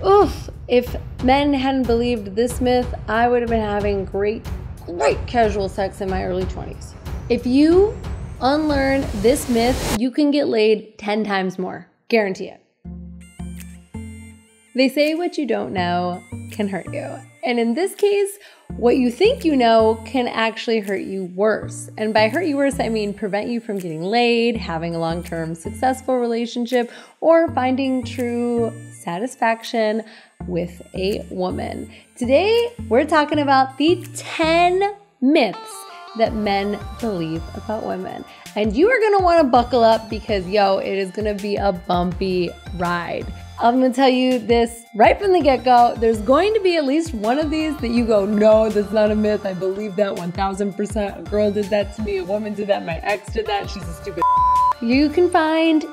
Oof, if men hadn't believed this myth, I would have been having great casual sex in my early 20s. If you unlearn this myth, you can get laid 10 times more. Guarantee it. They say what you don't know can hurt you. And in this case, what you think you know can actually hurt you worse. And by hurt you worse, I mean prevent you from getting laid, having a long-term successful relationship, or finding true satisfaction with a woman. Today, we're talking about the 10 myths that men believe about women. And you are gonna wanna buckle up because, it is gonna be a bumpy ride. I'm gonna tell you this right from the get-go. There's going to be at least one of these that you go, no, that's not a myth. I believe that 1000%. A girl did that to me, a woman did that, my ex did that, she's a stupid. You can find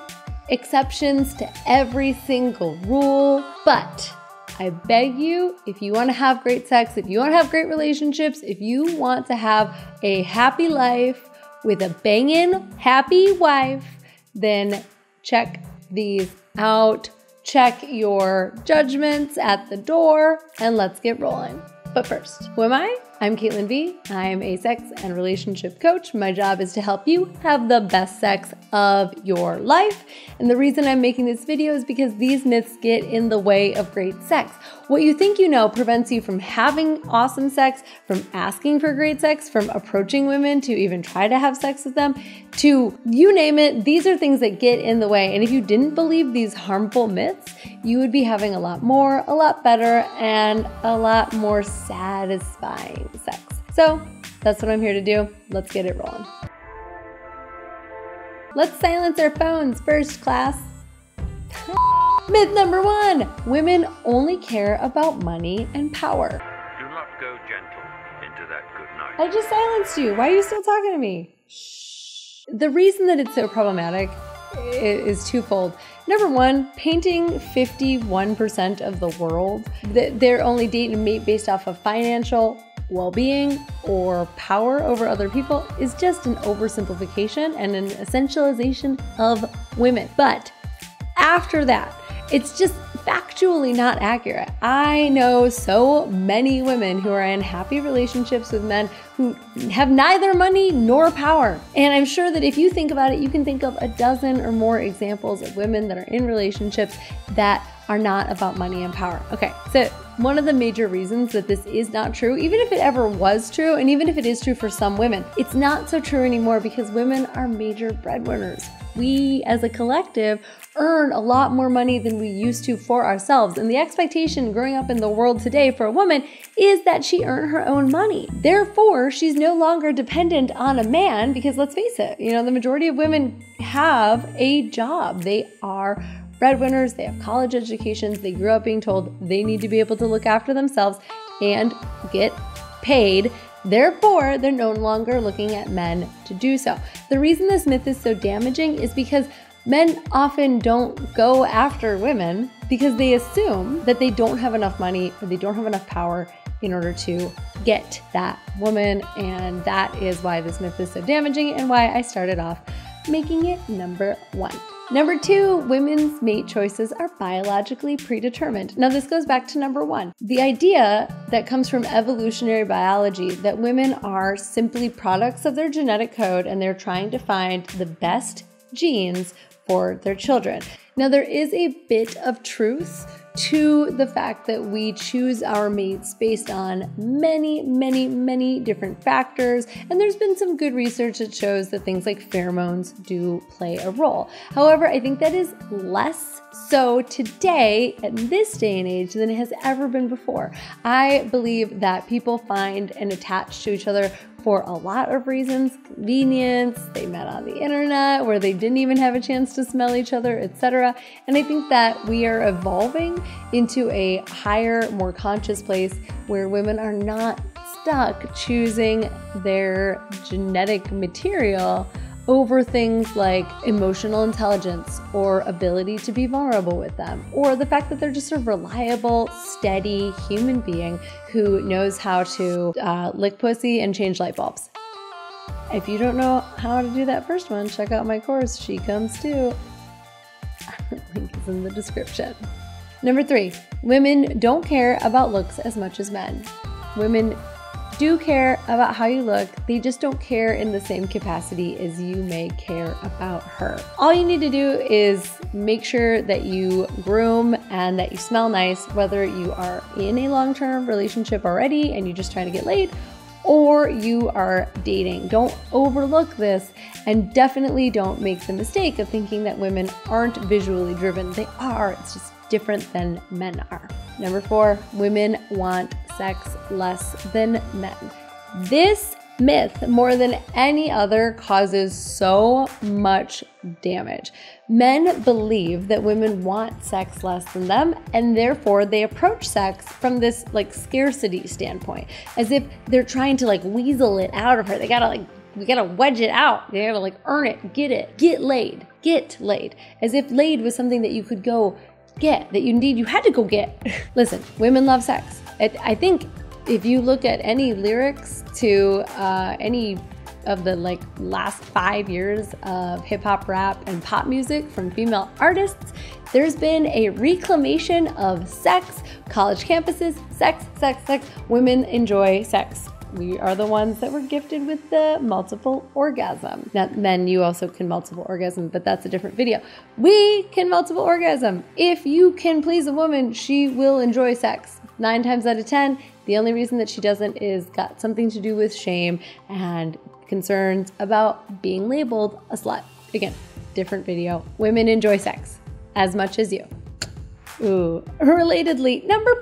exceptions to every single rule, but I beg you, if you want to have great sex, if you want to have great relationships, if you want to have a happy life with a banging happy wife, then check these out. Check your judgments at the door and let's get rolling. But first, who am I? I'm Caitlin V. I'm a sex and relationship coach. My job is to help you have the best sex of your life. And the reason I'm making this video is because these myths get in the way of great sex. What you think you know prevents you from having awesome sex, from asking for great sex, from approaching women to even try to have sex with them, to you name it. These are things that get in the way. And if you didn't believe these harmful myths, you would be having a lot more, a lot better, and a lot more satisfying sex. So that's what I'm here to do. Let's get it rolling. Let's silence our phones first, class. Myth number 1, women only care about money and power. Do not go gentle into that good night. I just silenced you. Why are you still talking to me? Shh. The reason that it's so problematic is twofold. Number 1, painting 51% of the world that they're only dating a mate based off of financial well-being or power over other people is just an oversimplification and an essentialization of women. But after that, it's just factually not accurate. I know so many women who are in happy relationships with men who have neither money nor power. And I'm sure that if you think about it, you can think of a dozen or more examples of women that are in relationships that are not about money and power. Okay, so one of the major reasons that this is not true, even if it ever was true, and even if it is true for some women, it's not so true anymore because women are major breadwinners. We as a collective earn a lot more money than we used to for ourselves. And the expectation growing up in the world today for a woman is that she earn her own money. Therefore, she's no longer dependent on a man because let's face it, the majority of women have a job. They are breadwinners, they have college educations, they grew up being told they need to be able to look after themselves and get paid. Therefore, they're no longer looking at men to do so. The reason this myth is so damaging is because men often don't go after women because they assume that they don't have enough money or they don't have enough power in order to get that woman. And that is why this myth is so damaging and why I started off making it number 1. Number 2, women's mate choices are biologically predetermined. Now this goes back to number 1. The idea that comes from evolutionary biology that women are simply products of their genetic code and they're trying to find the best genes for their children. Now there is a bit of truth to the fact that we choose our mates based on many different factors. And there's been some good research that shows that things like pheromones do play a role. However, I think that is less so today, at this day and age, than it has ever been before. I believe that people find and attach to each other for a lot of reasons. Convenience, they met on the internet where they didn't even have a chance to smell each other, etc. And I think that we are evolving into a higher, more conscious place where women are not stuck choosing their genetic material over things like emotional intelligence or ability to be vulnerable with them, or the fact that they're just a reliable, steady human being who knows how to lick pussy and change light bulbs. If you don't know how to do that first one, check out my course, She Comes Too. Link is in the description. Number 3, Women don't care about looks as much as men. Women do care about how you look, they just don't care in the same capacity as you may care about her. All you need to do is make sure that you groom and that you smell nice, whether you are in a long-term relationship already and you're just trying to get laid, or you are dating. Don't overlook this, and definitely don't make the mistake of thinking that women aren't visually driven. They are, it's just different than men are. Number 4, women want sex less than men. This myth, more than any other, causes so much damage. Men believe that women want sex less than them, and therefore they approach sex from this like scarcity standpoint, as if they're trying to like weasel it out of her. We gotta wedge it out. They gotta like earn it, get laid, as if laid was something that you could go get, that you had to go get. Listen, women love sex. I think if you look at any lyrics to any of the like last 5 years of hip hop, rap, and pop music from female artists, there's been a reclamation of sex. College campuses, sex. Women enjoy sex. We are the ones that were gifted with the multiple orgasm. Now, men, you also can multiple orgasm, but that's a different video. We can multiple orgasm. If you can please a woman, she will enjoy sex. 9 times out of 10, the only reason that she doesn't is got something to do with shame and concerns about being labeled a slut. Again, different video. Women enjoy sex as much as you. Ooh. Relatedly, number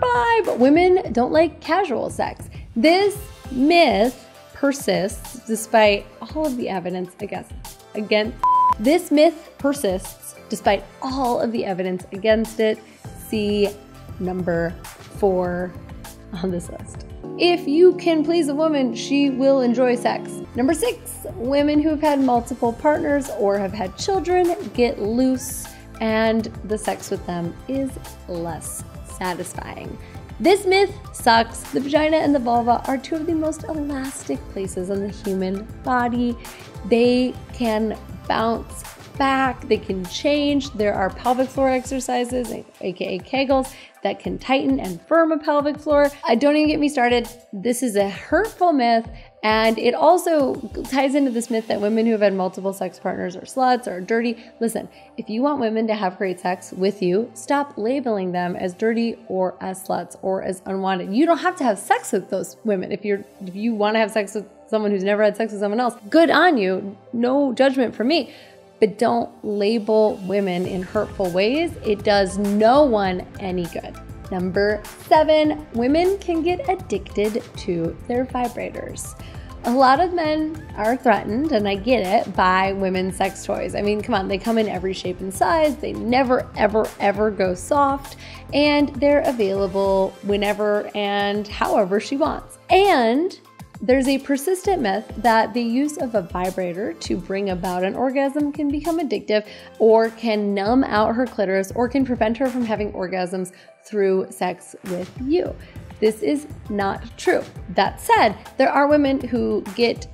5, women don't like casual sex. This myth persists despite all of the evidence, I guess. Again, this myth persists despite all of the evidence against it. See number 4 on this list. If you can please a woman, she will enjoy sex. Number 6, women who've had multiple partners or have had children get loose, and the sex with them is less satisfying. This myth sucks. The vagina and the vulva are 2 of the most elastic places on the human body. They can bounce back, they can change. There are pelvic floor exercises, aka Kegels, that can tighten and firm a pelvic floor. Don't even get me started. This is a hurtful myth, and it also ties into this myth that women who have had multiple sex partners are sluts or dirty. Listen, if you want women to have great sex with you, stop labeling them as dirty or as sluts or as unwanted. You don't have to have sex with those women. If you want to have sex with someone who's never had sex with someone else, good on you. No judgment from me. But don't label women in hurtful ways. It does no one any good. Number 7, women can get addicted to their vibrators. A lot of men are threatened, and I get it, by women's sex toys. I mean, come on, they come in every shape and size. They never, ever go soft, and they're available whenever and however she wants. And there's a persistent myth that the use of a vibrator to bring about an orgasm can become addictive, or can numb out her clitoris, or can prevent her from having orgasms through sex with you. This is not true. That said, there are women who get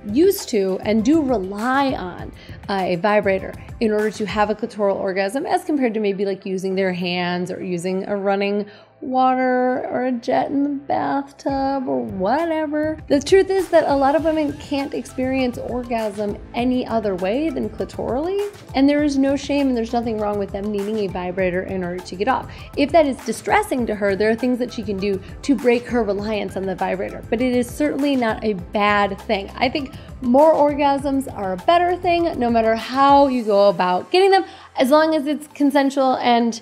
used to and do rely on a vibrator in order to have a clitoral orgasm, as compared to maybe like using their hands or using a running water or a jet in the bathtub or whatever. The truth is that a lot of women can't experience orgasm any other way than clitorally, and there is no shame and there's nothing wrong with them needing a vibrator in order to get off. If that is distressing to her, there are things that she can do to break her reliance on the vibrator, but it is certainly not a bad thing. I think more orgasms are a better thing, no matter how you go about getting them, as long as it's consensual and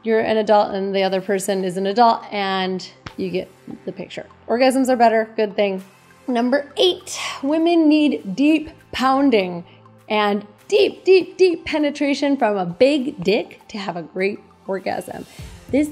you're an adult and the other person is an adult, and you get the picture. Orgasms are better, good thing. Number 8, women need deep pounding and deep penetration from a big dick to have a great orgasm. This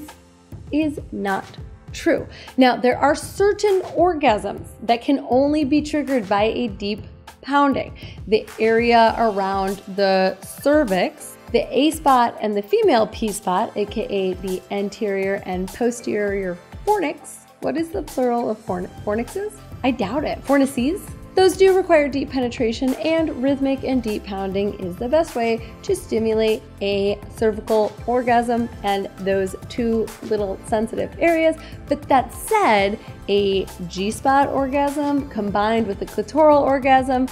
is not true. Now, there are certain orgasms that can only be triggered by a deep pounding. The area around the cervix, the A spot, and the female P spot, aka the anterior and posterior fornix. What is the plural of fornixes? I doubt it. Fornices? Those do require deep penetration, and rhythmic and deep pounding is the best way to stimulate a cervical orgasm and those two little sensitive areas. But that said, a G-spot orgasm combined with a clitoral orgasm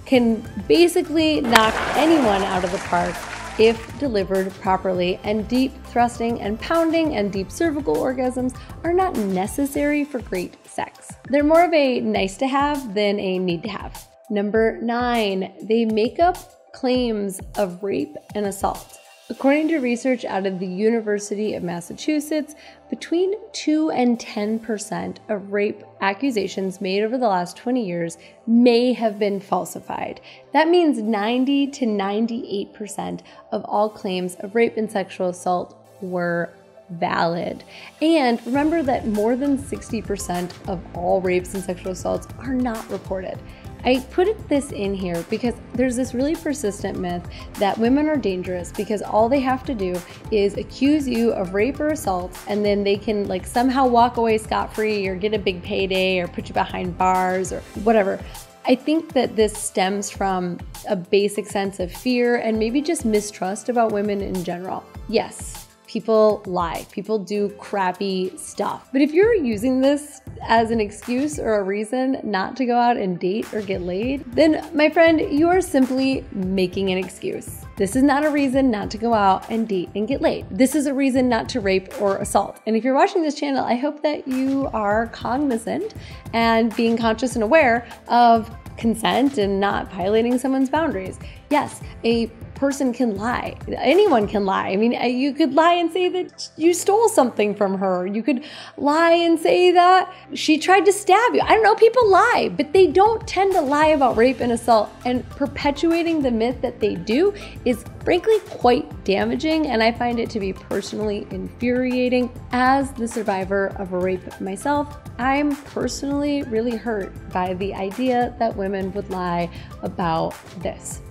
can basically knock anyone out of the park if delivered properly, and deep thrusting and pounding and deep cervical orgasms are not necessary for great sex. They're more of a nice to have than a need to have. Number 9, they make up claims of rape and assault. According to research out of the University of Massachusetts, between 2 and 10% of rape accusations made over the last 20 years may have been falsified. That means 90 to 98% of all claims of rape and sexual assault were valid. And remember that more than 60% of all rapes and sexual assaults are not reported. I put this in here because there's this really persistent myth that women are dangerous because all they have to do is accuse you of rape or assault, and then they can like somehow walk away scot-free or get a big payday or put you behind bars or whatever. I think that this stems from a basic sense of fear and maybe just mistrust about women in general. Yes, people lie, people do crappy stuff. But if you're using this as an excuse or a reason not to go out and date or get laid, then my friend, you are simply making an excuse. This is not a reason not to go out and date and get laid. This is a reason not to rape or assault. And if you're watching this channel, I hope that you are cognizant and being conscious and aware of consent and not violating someone's boundaries. Yes, a person can lie. Anyone can lie. I mean, you could lie and say that you stole something from her. You could lie and say that she tried to stab you. I don't know, people lie, but they don't tend to lie about rape and assault, and perpetuating the myth that they do is frankly quite damaging, and I find it to be personally infuriating. As the survivor of a rape myself, I'm personally really hurt by the idea that women would lie about this.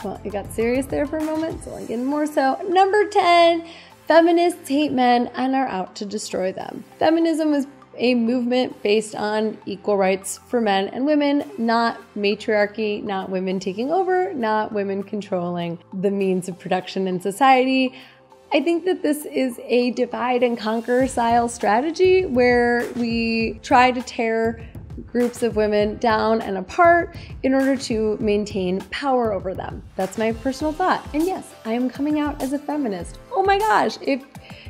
Well, it got serious there for a moment, so again, more so. Number 10, feminists hate men and are out to destroy them. Feminism is a movement based on equal rights for men and women, not matriarchy, not women taking over, not women controlling the means of production in society. I think that this is a divide and conquer style strategy where we try to tear groups of women down and apart in order to maintain power over them. That's my personal thought. And yes, I am coming out as a feminist. Oh my gosh, if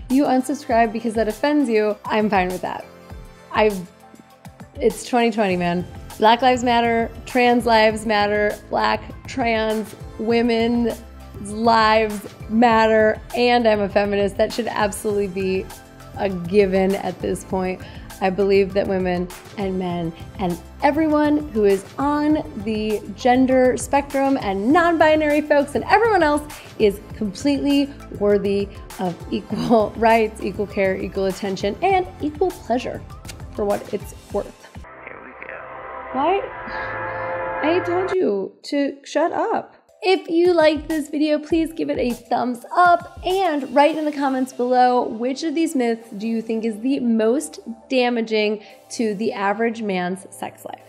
you unsubscribe because that offends you, I'm fine with that. It's 2020, man. Black lives matter, trans lives matter, black, trans, women's lives matter, and I'm a feminist. That should absolutely be a given at this point. I believe that women and men and everyone who is on the gender spectrum and non-binary folks and everyone else is completely worthy of equal rights, equal care, equal attention, and equal pleasure for what it's worth. Here we go. Why? I told you to shut up. If you liked this video, please give it a thumbs up and write in the comments below which of these myths do you think is the most damaging to the average man's sex life.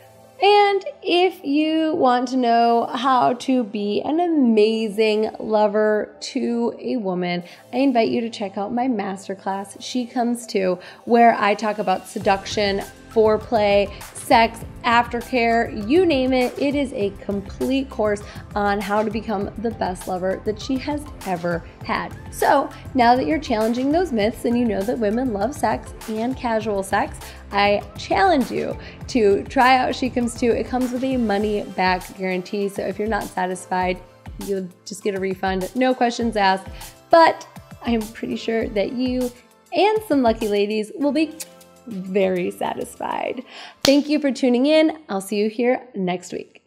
And if you want to know how to be an amazing lover to a woman, I invite you to check out my masterclass, She Comes Too, where I talk about seduction, foreplay, sex, aftercare, you name it. It is a complete course on how to become the best lover that she has ever had. So now that you're challenging those myths and you know that women love sex and casual sex, I challenge you to try out She Comes Too. It comes with a money back guarantee. So if you're not satisfied, you'll just get a refund, no questions asked. But I'm pretty sure that you and some lucky ladies will be very satisfied. Thank you for tuning in. I'll see you here next week.